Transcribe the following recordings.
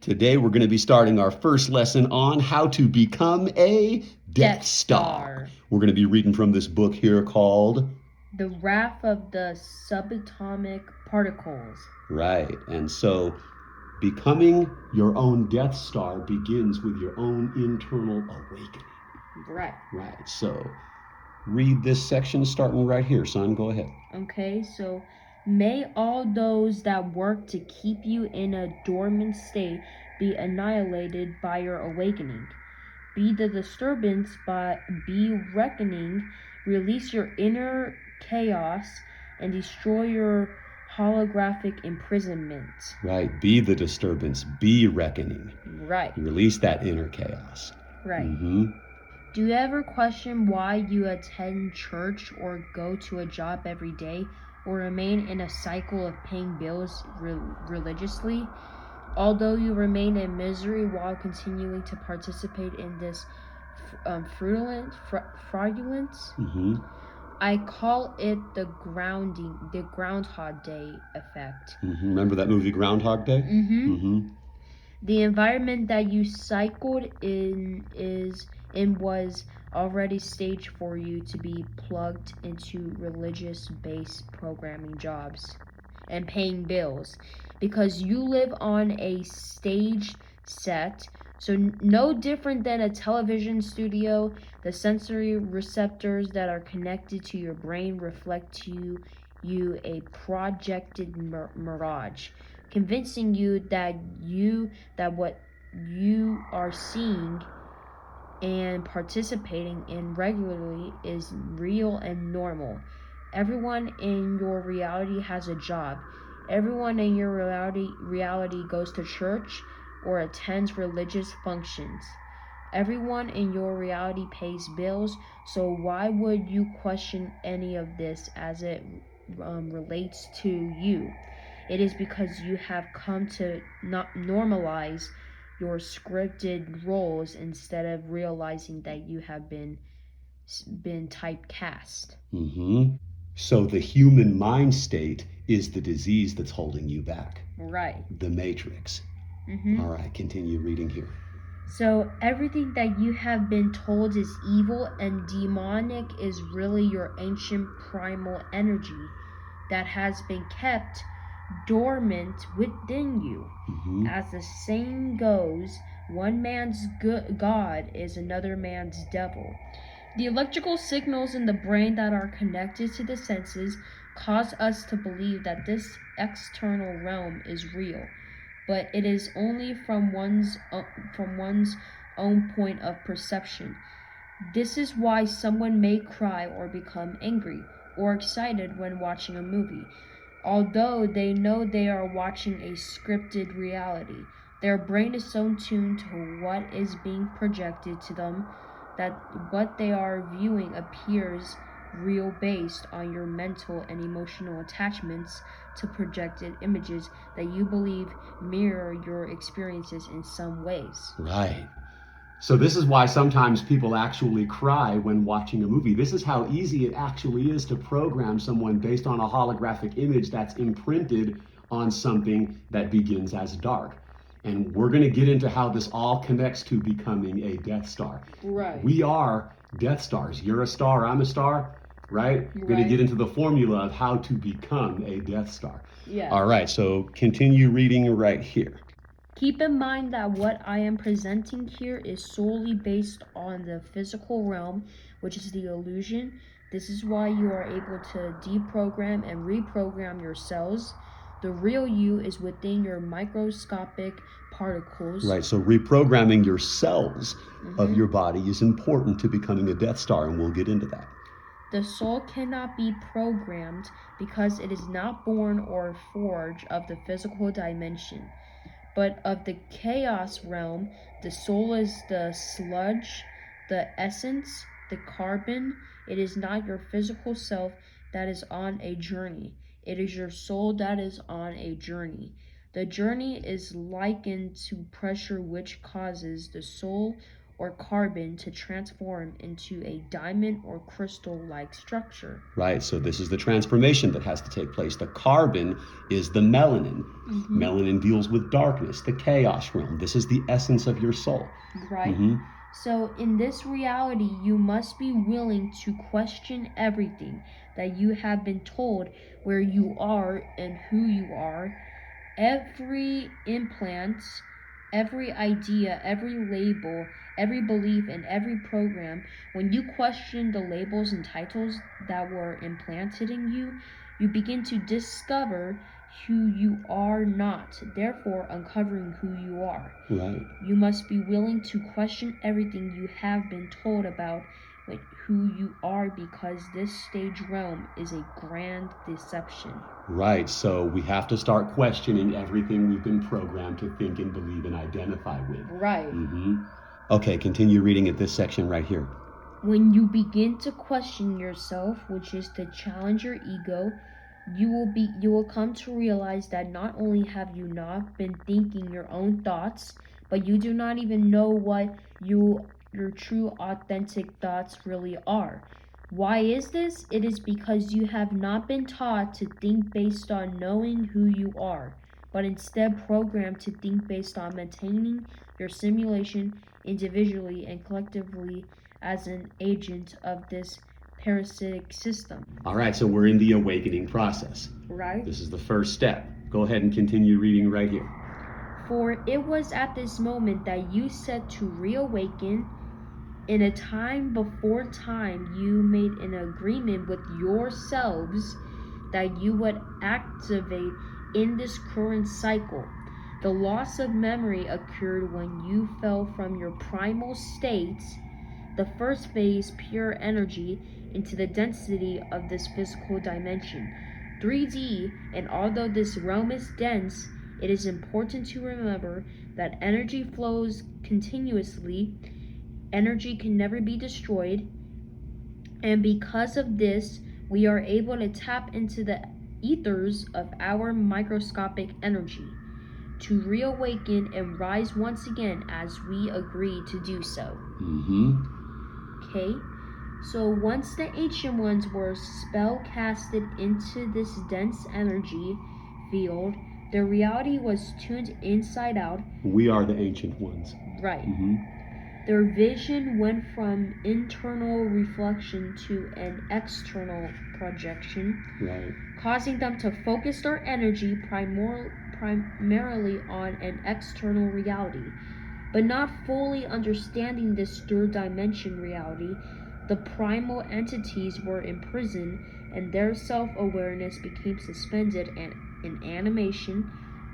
Today we're going to be starting our first lesson on how to become a Death Star. We're going to be reading from this book here called The Wrath of the Subatomic Particles. Right, and so becoming your own Death Star begins with your own internal awakening. Right. Right, so read this section starting right here, son. Go ahead. Okay, so may all those that work to keep you in a dormant state be annihilated by your awakening. Be the disturbance, but be reckoning. Release your inner chaos and destroy your holographic imprisonment. Right, be the disturbance, be reckoning. Right. Release that inner chaos. Right. Do you ever question why you attend church or go to a job every day or remain in a cycle of paying bills religiously? Although you remain in misery while continuing to participate in this fraudulence, I call it the Groundhog Day effect. Remember that movie Groundhog Day? The environment that you cycled in was already staged for you to be plugged into religious-based programming jobs and paying bills, because you live on a stage set. So no different than a television studio, the sensory receptors that are connected to your brain reflect to you a projected mirage, convincing you that what you are seeing and participating in regularly is real and normal. Everyone in your reality has a job. Everyone in your reality goes to church or attends religious functions. Everyone in your reality pays bills, so why would you question any of this as it relates to you? It is because you have come to not normalize your scripted roles instead of realizing that you have been typecast. So the human mind state is the disease that's holding you back. Right. The matrix. All right, continue reading here. So everything that you have been told is evil and demonic is really your ancient primal energy that has been kept dormant within you. As the saying goes, one man's God is another man's devil. The electrical signals in the brain that are connected to the senses cause us to believe that this external realm is real, but it is only from one's own point of perception. This is why someone may cry or become angry or excited when watching a movie. Although they know they are watching a scripted reality, their brain is so tuned to what is being projected to them that what they are viewing appears real based on your mental and emotional attachments to projected images that you believe mirror your experiences in some ways. Right. So this is why sometimes people actually cry when watching a movie. This is how easy it actually is to program someone based on a holographic image that's imprinted on something that begins as dark. And we're going to get into how this all connects to becoming a Death Star. Right. We are Death Stars. You're a star, I'm a star, right? We're going to get into the formula of how to become a Death Star. Yeah. All right, so continue reading right here. Keep in mind that what I am presenting here is solely based on the physical realm, which is the illusion. This is why you are able to deprogram and reprogram your cells. The real you is within your microscopic particles. Right, so reprogramming your cells of your body is important to becoming a Death Star, and we'll get into that. The soul cannot be programmed because it is not born or forged of the physical dimension. But of the chaos realm, the soul is the sludge, the essence, the carbon. It is not your physical self that is on a journey. It is your soul that is on a journey. The journey is likened to pressure which causes the soul or carbon to transform into a diamond or crystal-like structure. Right, so this is the transformation that has to take place. The carbon is the melanin. Melanin deals with darkness, the chaos realm. This is the essence of your soul. Right. So in this reality, you must be willing to question everything that you have been told where you are and who you are. Every implant, every idea, every label, every belief, and every program. When you question the labels and titles that were implanted in you, you begin to discover who you are not, therefore uncovering who you are. Right. You must be willing to question everything you have been told about who you are, because this stage realm is a grand deception. Right, so we have to start questioning everything we've been programmed to think and believe and identify with. Right. Okay, continue reading at this section right here. When you begin to question yourself, which is to challenge your ego, you will come to realize that not only have you not been thinking your own thoughts, but you do not even know what your true authentic thoughts really are. Why is this? It is because you have not been taught to think based on knowing who you are, but instead programmed to think based on maintaining your simulation individually and collectively as an agent of this parasitic system. All right, so we're in the awakening process. Right? This is the first step. Go ahead and continue reading right here. For it was at this moment that you said to reawaken. In a time before time, you made an agreement with yourselves that you would activate in this current cycle. The loss of memory occurred when you fell from your primal states, the first phase, pure energy, into the density of this physical dimension, 3D. And although this realm is dense, it is important to remember that energy flows continuously. Energy can never be destroyed, and because of this, we are able to tap into the ethers of our microscopic energy to reawaken and rise once again as we agree to do so. Okay, so once the Ancient Ones were spell casted into this dense energy field, their reality was tuned inside out. We are the Ancient Ones. Right. Their vision went from internal reflection to an external projection, right, causing them to focus their energy primarily on an external reality. But not fully understanding this third dimension reality, the primal entities were imprisoned and their self-awareness became suspended in animation,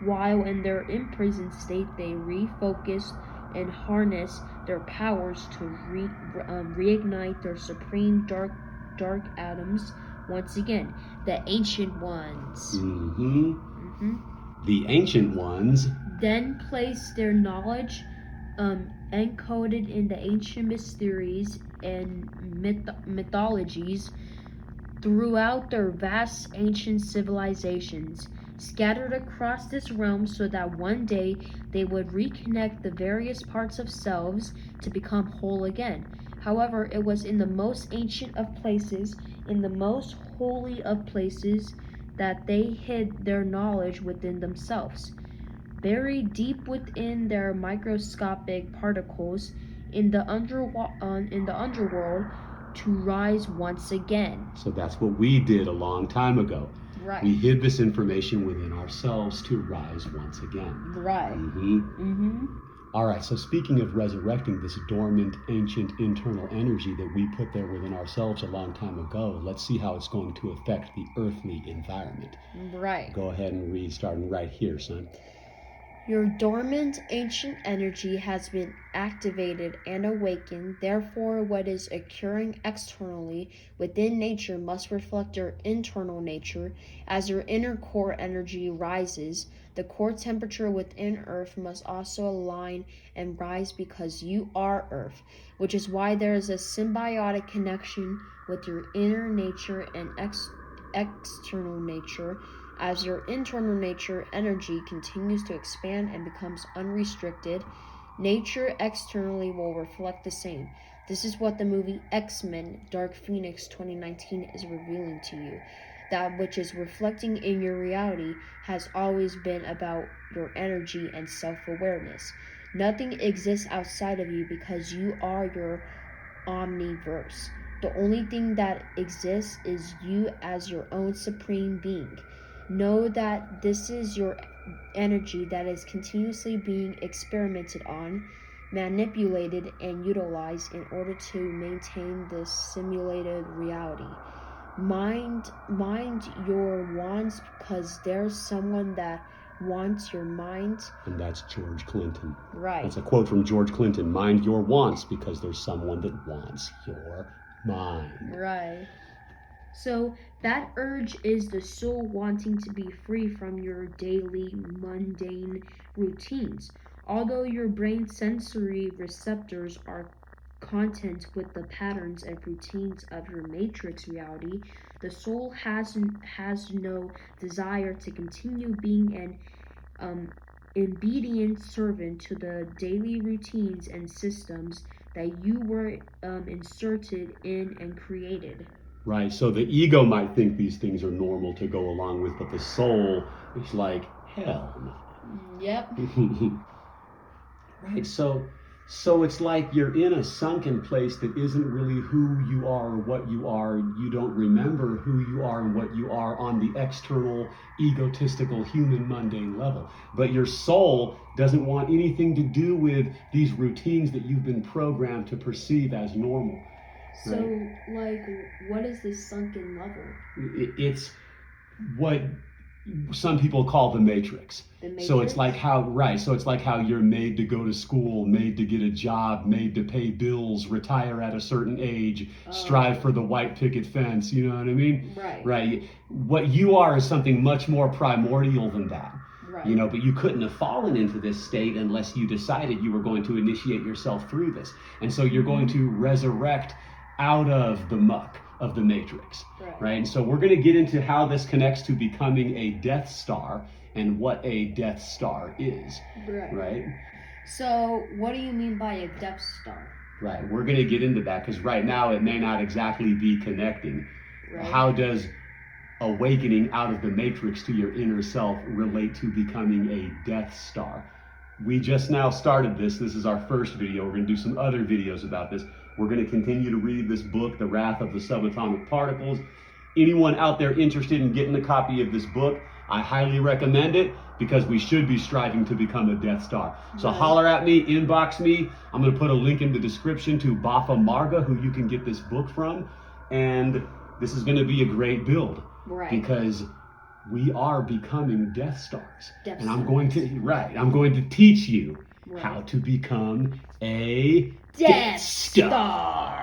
while in their imprisoned state they refocused and harness their powers to reignite their supreme dark atoms once again, the Ancient Ones. The Ancient Ones then place their knowledge encoded in the ancient mysteries and mythologies throughout their vast ancient civilizations, scattered across this realm, so that one day they would reconnect the various parts of selves to become whole again. However, it was in the most ancient of places, in the most holy of places, that they hid their knowledge within themselves, buried deep within their microscopic particles in the underworld, to rise once again. So that's what we did a long time ago. Right. We hid this information within ourselves to rise once again. Right. All right, so speaking of resurrecting this dormant, ancient internal energy that we put there within ourselves a long time ago, let's see how it's going to affect the earthly environment. Right. Go ahead and read, starting right here, son. Your dormant ancient energy has been activated and awakened. Therefore, what is occurring externally within nature must reflect your internal nature. As your inner core energy rises, the core temperature within Earth must also align and rise, because you are Earth, which is why there is a symbiotic connection with your inner nature and external nature. As your internal nature energy continues to expand and becomes unrestricted, Nature externally will reflect the same. This is what the movie X-Men Dark Phoenix 2019 is revealing to you. That which is reflecting in your reality has always been about your energy and self-awareness. Nothing exists outside of you because you are your omniverse. The only thing that exists is you as your own supreme being. Know that this is your energy that is continuously being experimented on, manipulated, and utilized in order to maintain this simulated reality. Mind your wants because there's someone that wants your mind. And that's George Clinton. Right. That's a quote from George Clinton. Mind your wants because there's someone that wants your mind. Right. So that urge is the soul wanting to be free from your daily mundane routines. Although your brain's sensory receptors are content with the patterns and routines of your matrix reality, the soul has no desire to continue being an obedient servant to the daily routines and systems that you were inserted in and created. Right. So the ego might think these things are normal to go along with, but the soul is like, hell no. Yep. Right. So it's like you're in a sunken place that isn't really who you are or what you are. You don't remember who you are and what you are on the external, egotistical, human, mundane level. But your soul doesn't want anything to do with these routines that you've been programmed to perceive as normal. So, like, what is this sunken level? It's what some people call the matrix. The matrix? So it's like how you're made to go to school, made to get a job, made to pay bills, retire at a certain age, strive for the white picket fence, you know what I mean? Right. Right. What you are is something much more primordial than that. Right. You know, but you couldn't have fallen into this state unless you decided you were going to initiate yourself through this. And so you're going to resurrect out of the muck of the matrix, right? And so we're going to get into how this connects to becoming a Death Star and what a Death Star is, right? So what do you mean by a Death Star? Right, we're going to get into that because right now it may not exactly be connecting. Right. How does awakening out of the matrix to your inner self relate to becoming a Death Star? We just now started this. This is our first video. We're going to do some other videos about this. We're going to continue to read this book, The Wrath of the Subatomic Particles. Anyone out there interested in getting a copy of this book, I highly recommend it because we should be striving to become a Death Star. So holler at me, inbox me. I'm going to put a link in the description to Bafa Marga, who you can get this book from. And this is going to be a great build because we are becoming Death Stars. I'm going to teach you how to become a Death Star.